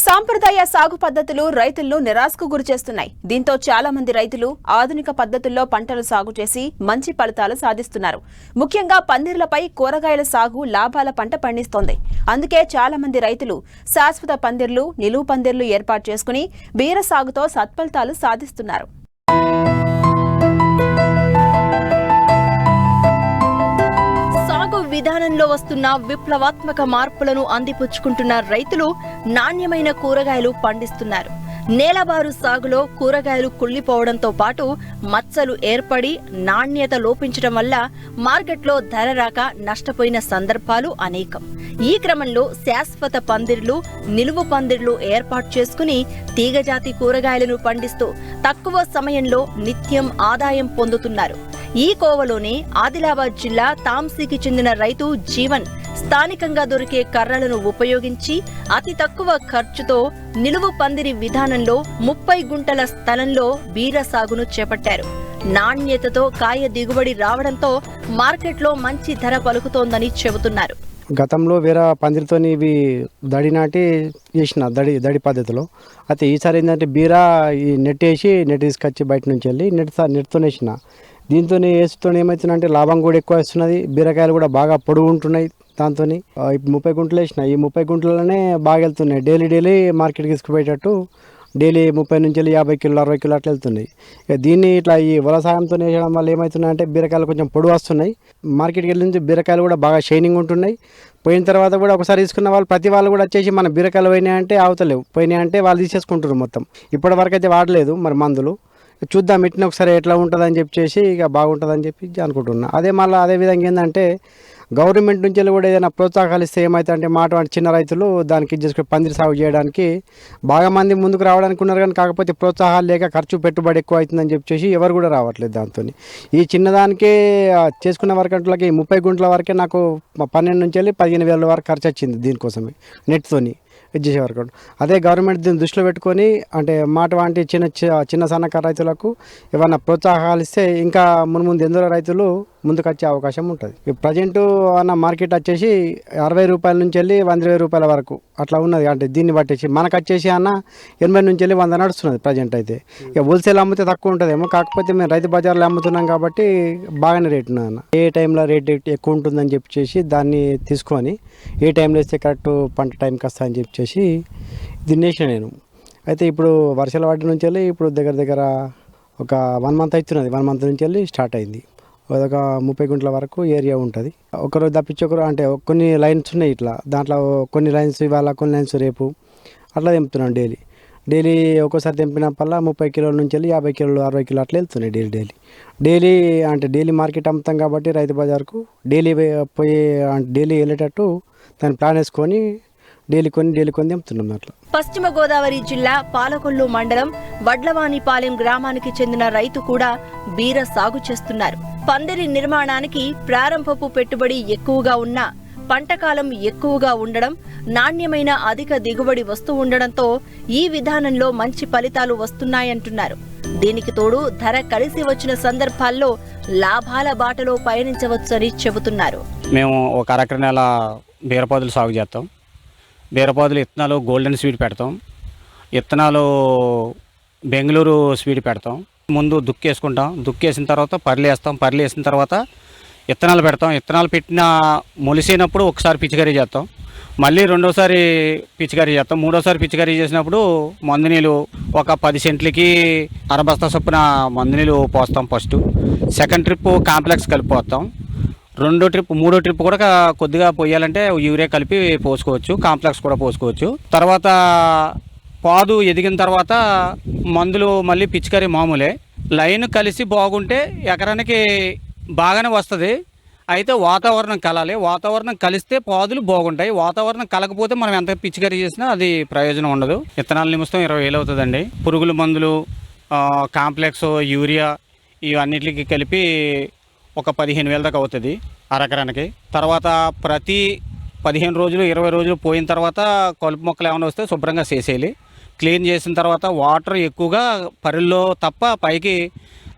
సాంప్రదాయ సాగు పద్ధతులు రైతులను నిరాశకు గురిచేస్తున్నాయి. దీంతో చాలా మంది రైతులు ఆధునిక పద్ధతుల్లో పంటలు సాగు చేసి మంచి ఫలితాలు సాధిస్తున్నారు. ముఖ్యంగా పందిర్లపై కూరగాయల సాగు లాభాల పంట పండిస్తోంది. అందుకే చాలా మంది రైతులు శాశ్వత పందిర్లు, నిలువు పందిర్లు ఏర్పాటు చేసుకుని బీర సాగుతో సత్ఫలితాలు సాధిస్తున్నారు. విధానంలో వస్తున్న విప్లవాత్మక మార్పులను అందిపుచ్చుకుంటున్న రైతులు నాణ్యమైన కూరగాయలు పండిస్తున్నారు. నేలబారు సాగులో కూరగాయలు కుళ్లిపోవడంతో పాటు మచ్చలు ఏర్పడి నాణ్యత లోపించడం వల్ల మార్కెట్లో ధర రాక నష్టపోయిన సందర్భాలు అనేకం. ఈ క్రమంలో శాశ్వత పందిర్లు, నిలువు పందిర్లు ఏర్పాటు చేసుకుని తీగజాతి కూరగాయలను పండిస్తూ తక్కువ సమయంలో నిత్యం ఆదాయం పొందుతున్నారు. ఈ కోవలోనే ఆదిలాబాద్ జిల్లా తాంసీకి చెందిన రైతు జీవన్ స్థానికంగా దొరికే కర్రలను ఉపయోగించి అతి తక్కువ ఖర్చుతో నిలువు పందిరి విధానంలో 30 గుంటల స్థలంలో బీర సాగును చేపట్టారు. నాణ్యతతో కాయ దిగుబడి రావడంతో మార్కెట్లో మంచి ధర పలుకుతోందని చెబుతున్నారు. గతంలో వేరే పందిరితో ఇవి దడి నాటి చేసిన దడి పద్ధతిలో అయితే ఈసారి ఏంటంటే బీరా ఈ నెట్ తీసుకొచ్చి బయట నుంచి వెళ్ళి నెట్తో వేసిన. దీంతో వేసుతో ఏమవుతుందంటే లాభం కూడా ఎక్కువ వస్తున్నది. బీరకాయలు కూడా బాగా పొడుగు ఉంటున్నాయి. దాంతో ఇప్పుడు 30 గుంటలు వేసిన. ఈ 30 గుంటలనే బాగా వెళ్తున్నాయి. డైలీ మార్కెట్కి తీసుకుపోయేటట్టు డైలీ 30 నుంచి 50 కిలో 60 కిలో అట్లా వెళ్తున్నాయి. ఇక దీన్ని ఇట్లా ఈ వలసాయంతో వేయడం వల్ల ఏమవుతున్నాయంటే బీరకాయలు కొంచెం పొడుగు వస్తున్నాయి. మార్కెట్కి వెళ్ళి బీరకాయలు కూడా బాగా షైనింగ్ ఉంటున్నాయి. పోయిన తర్వాత కూడా ఒకసారి తీసుకున్న వాళ్ళు ప్రతి వాళ్ళు కూడా వచ్చేసి మన బీరకాయలు పోయినాయంటే అవతలేవు, పోయినాయంటే వాళ్ళు తీసేసుకుంటారు మొత్తం. ఇప్పటి వరకు అయితే వాడలేదు మరి మందులు. చూద్దాం ఇట్లా ఒకసారి ఎట్లా ఉంటుందని చెప్పేసి ఇక బాగుంటుందని చెప్పి అనుకుంటున్నా. అదే విధంగా ఏంటంటే గవర్నమెంట్ నుంచి కూడా ఏదైనా ప్రోత్సాహాలు ఇస్తే ఏమవుతుందంటే మాట చిన్న రైతులు దానికి చేసుకుని పందిరి సాగు చేయడానికి బాగా మంది ముందుకు రావడానికి ఉన్నారు. కానీ కాకపోతే ప్రోత్సాహాలు లేక ఖర్చు పెట్టుబడి ఎక్కువ అవుతుందని చెప్పేసి ఎవరు కూడా రావట్లేదు. దాంతో ఈ చిన్నదానికే చేసుకున్న వరకంట్లకి 30 గుంటల వరకే నాకు 12 నుంచి 15,000 వరకు ఖర్చు వచ్చింది దీనికోసమే నెట్తోని చేసే వరకు. అదే గవర్నమెంట్ దీన్ని దృష్టిలో పెట్టుకొని అంటే మాట వంటి చిన్న సన్నకారు రైతులకు ఏమన్నా ప్రోత్సాహాలు ఇస్తే ఇంకా ముందు ఎందరో రైతులు ముందుకు వచ్చే అవకాశం ఉంటుంది. ప్రజెంట్ అన్న మార్కెట్ వచ్చేసి 60 రూపాయల నుంచి వెళ్ళి 120 రూపాయల వరకు అట్లా ఉన్నది. అంటే దీన్ని బట్టేసి మనకు వచ్చేసి అన్న 80 నుంచి వెళ్ళి 100 నడుస్తున్నది ప్రజెంట్. అయితే ఇక హోల్సేల్ అమ్మితే తక్కువ ఉంటుందేమో, కాకపోతే మేము రైతు బజార్లో అమ్ముతున్నాం కాబట్టి బాగానే రేటు ఉన్నది అన్న. ఏ టైంలో రేట్ ఎక్కువ ఉంటుందని చెప్పేసి దాన్ని తీసుకొని ఏ టైంలో వేస్తే కరెక్ట్ పంట టైంకి వస్తా అని చెప్పేసి దీన్ని వేసిన నేను. అయితే ఇప్పుడు వర్షాల వాటి నుంచి వెళ్ళి ఇప్పుడు దగ్గర ఒక 1 మంత్ అవుతున్నది. 1 మంత్ నుంచి వెళ్ళి స్టార్ట్ అయింది. ఒక 30 గుంటల వరకు ఏరియా ఉంటుంది. ఒకరోజు తప్పించి ఒకరు అంటే కొన్ని లైన్స్ ఉన్నాయి ఇట్లా. దాంట్లో కొన్ని లైన్స్ ఇవాళ, కొన్ని లైన్స్ రేపు అట్లా తెంపుతున్నాను డైలీ. ఒక్కోసారి తెంపినప్పల్లా 30 కిలోల నుంచి వెళ్ళి 50 కిలోలు 60 కిలో అట్లా వెళ్తున్నాయి డైలీ. అంటే డైలీ మార్కెట్ అమ్ముతాం కాబట్టి రైతు బజార్కు డైలీ వెళ్ళేటట్టు దాన్ని ప్లాన్ వేసుకొని డైలీ కొని తెంపుతున్నాం అట్లా. పశ్చిమ గోదావరి జిల్లా పాలకొల్లు మండలం వడ్లవానిపాలెం గ్రామానికి చెందిన రైతు కూడా బీర సాగు చేస్తున్నారు. పందిరి నిర్మాణానికి ప్రారంభపు పెట్టుబడి ఎక్కువగా ఉన్నా పంటకాలం ఎక్కువగా ఉండడం, నాణ్యమైన అధిక దిగుబడి వస్తూ ఉండడంతో ఈ విధానంలో మంచి ఫలితాలు వస్తున్నాయంటున్నారు. దీనికి తోడు ధర కలిసి వచ్చిన సందర్భాల్లో లాభాల బాటలో పయనించవచ్చని చెబుతున్నారు. మేము ఒక అరకర నెల బీరపాదులు సాగు చేస్తాం. బీరపాదులు ఇత్తనాలు గోల్డెన్ స్వీట్ పెడతాం, ఇత్తనాలు బెంగళూరు స్వీట్ పెడతాం. ముందు దుక్కేసుకుంటాం, దుక్కేసిన తర్వాత పర్లేస్తాం, పర్లేసిన తర్వాత ఇత్తనాలు పెడతాం. ఇత్తనాలు పెట్టిన మొలిసినప్పుడు ఒకసారి పిచికారీ చేస్తాం, మళ్ళీ రెండోసారి పిచికారీ చేస్తాం. మూడోసారి పిచికారీ చేసినప్పుడు మందు నీళ్ళు ఒక 10 సెంట్లకి 60 బస్తా చొప్పున మందు నీళ్ళు పోస్తాం. ఫస్ట్ సెకండ్ ట్రిప్ కాంప్లెక్స్ కలిపి పోస్తాం. మూడో ట్రిప్ కూడా కొద్దిగా పోయాలంటే యూరియా కలిపి పోసుకోవచ్చు, కాంప్లెక్స్ కూడా పోసుకోవచ్చు. తర్వాత పాదు ఎదిగిన తర్వాత మందులు మళ్ళీ పిచికారీ మామూలే. లైన్ కలిసి బాగుంటే ఎకరానికి బాగానే వస్తుంది. అయితే వాతావరణం కలాలి. వాతావరణం కలిస్తే పాదులు బాగుంటాయి. వాతావరణం కలకపోతే మనం ఎంత పిచికారీ చేసినా అది ప్రయోజనం ఉండదు. విత్తనాల నిమిషం 20,000 అవుతుందండి. పురుగుల మందులు, కాంప్లెక్స్, యూరియా ఇవన్నిటికి కలిపి ఒక 15,000 దాకా అవుతుంది అరెకరానికి. తర్వాత ప్రతి 15 రోజులు 20 రోజులు పోయిన తర్వాత కలుపు మొక్కలు ఏమైనా వస్తే శుభ్రంగా చేసేయాలి. క్లీన్ చేసిన తర్వాత వాటర్ ఎక్కువగా పరిల్లో తప్ప పైకి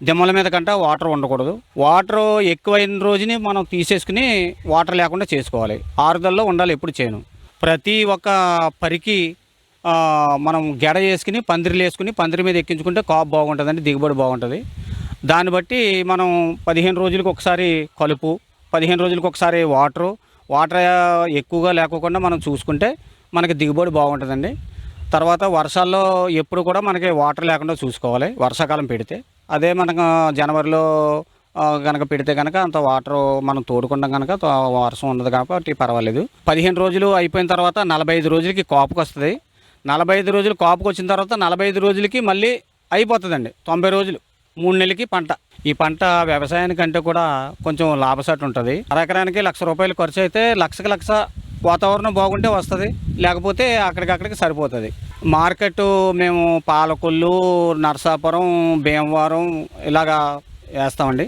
దిమ్మల మీద కంటే వాటర్ ఉండకూడదు. వాటర్ ఎక్కువైన రోజుని మనం తీసేసుకుని వాటర్ లేకుండా చేసుకోవాలి. ఆరుదల్లో ఉండాలి ఎప్పుడు చేను. ప్రతి ఒక్క పరికి మనం గెడ వేసుకుని పందిరిలు వేసుకుని పందిరి మీద ఎక్కించుకుంటే కాపు బాగుంటుందండి, దిగుబడి బాగుంటుంది. దాన్ని బట్టి మనం 15 రోజులకు ఒకసారి కలుపు, 15 రోజులకు ఒకసారి వాటర్ ఎక్కువగా లేకోకుండా మనం చూసుకుంటే మనకి దిగుబడి బాగుంటుందండి. తర్వాత వర్షాల్లో ఎప్పుడు కూడా మనకి వాటర్ లేకుండా చూసుకోవాలి. వర్షాకాలం పెడితే అదే మనకు జనవరిలో కనుక పెడితే కనుక అంత వాటర్ మనం తోడుకుంటాం కనుక వర్షం ఉండదు కాబట్టి పర్వాలేదు. 15 రోజులు అయిపోయిన తర్వాత 45 రోజులకి కాపుకి వస్తుంది. 45 రోజులు కాపుకి వచ్చిన తర్వాత 45 రోజులకి మళ్ళీ అయిపోతుందండి. 90 రోజులు 3 నెలలకి పంట. ఈ పంట వ్యవసాయానికంటే కూడా కొంచెం లాభసాటి ఉంటుంది. ఎకరానికి ₹1,00,000 ఖర్చు అయితే లక్షకి లక్ష వాతావరణం బాగుంటే వస్తుంది, లేకపోతే అక్కడికక్కడికి సరిపోతుంది. మార్కెట్ మేము పాలకొల్లు, నరసాపురం, భీమవరం ఇలాగా వేస్తామండి.